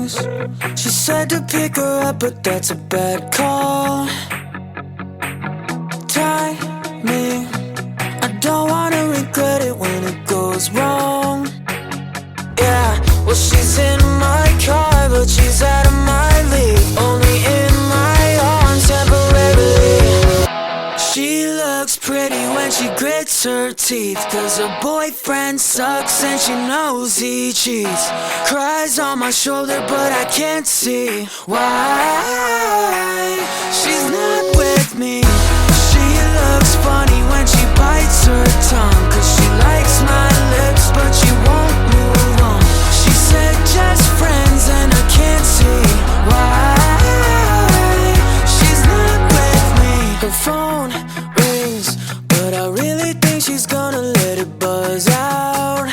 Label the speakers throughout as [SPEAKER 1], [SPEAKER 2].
[SPEAKER 1] news. She said to pick her up, but that's a bad call. Timing, I don't wanna regret it when it goes wrong. Yeah, well she's in my car, but she's out of my league. Only in my arms temporarily. She looks pretty when she grits her teeth, 'cause her boyfriend sucks and she knows he cheats. Cries on my shoulder but I can't see why she's not with me. She looks funny when she bites her tongue, 'cause she likes my lips but she won't move on. She said just friends and I can't see why she's not with me. Her phone rings, but I really think she's gonna let it buzz out.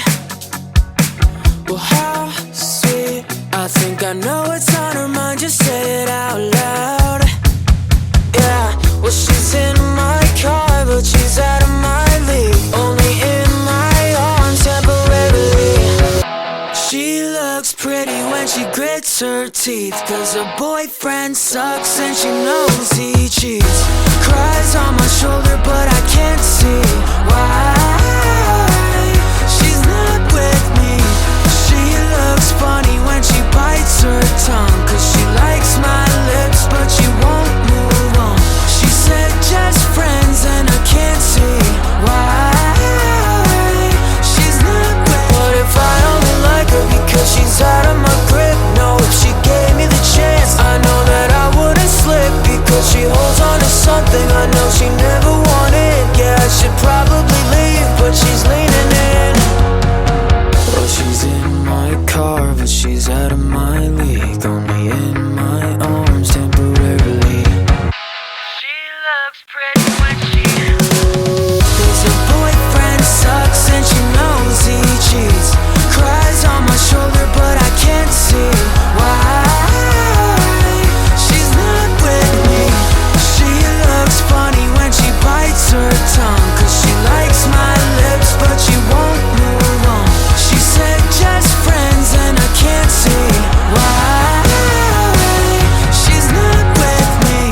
[SPEAKER 1] Well, how sweet, I think I know what's on her mind, just say it out loud. Yeah, well she's in my car, but she's out of my league. Only in my arms temporarily. She looks pretty when she grits her teeth, 'cause her boyfriend sucks and she knows he cheats. Cries on my shoulder but I can't see why she's not with me. She looks funny when she bites her tongue, 'cause she likes my lips but she won't move on. She said just friends and I can't see why she's not with me. What if I only like her because she's out of my grip? No, if she gave me the chance, I know that I wouldn't slip, because she holds on to something I know she never wanted. Yeah, I should probably leave, but she's leaning in. Well, she's in my car, but she's out of my league. Only in my arms temporarily. She looks pretty when she 'cause her boyfriend sucks and she knows he cheats. Cries on my shoulder but I can't see why she's not with me. She looks funny when she bites her tongue, 'cause she likes my lips but she won't move on. She said just friends and I can't see why she's not with me.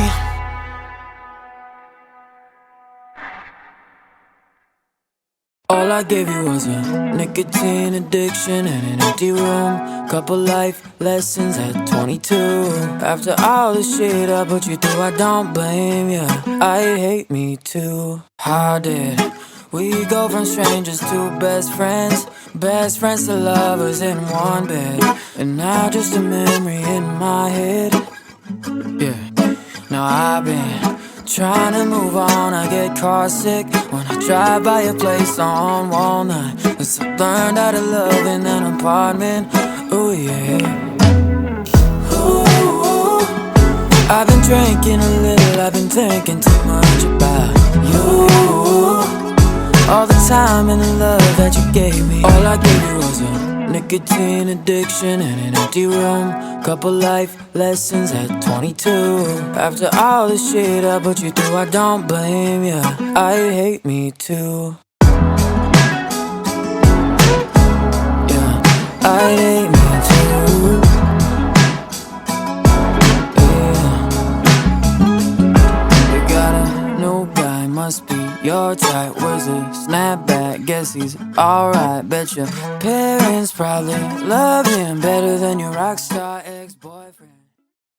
[SPEAKER 1] All I gave you was a nicotine addiction and an empty room. Couple life lessons at 22. After all the shit I put you through, I don't blame you. I hate me too. How did we go from strangers to best friends? Best friends to lovers in one bed. And now just a memory in my head. Yeah, now I've been trying to move on, I get car sick when I drive by your place on Walnut. 'Cause I learned how to love in an apartment. Ooh yeah. Ooh, I've been drinking a little, I've been thinking too much about you. All the time and the love that you gave me. All I gave you was a nicotine addiction and an empty room. Couple life lessons at 22. After all the shit I put you through, I don't blame you. I hate me too. Yeah, I hate me too. Yeah, you got a new guy, must be your type. Wears a snapback, guess he's alright. Bet your parents probably love him better than your rockstar ex-boyfriend.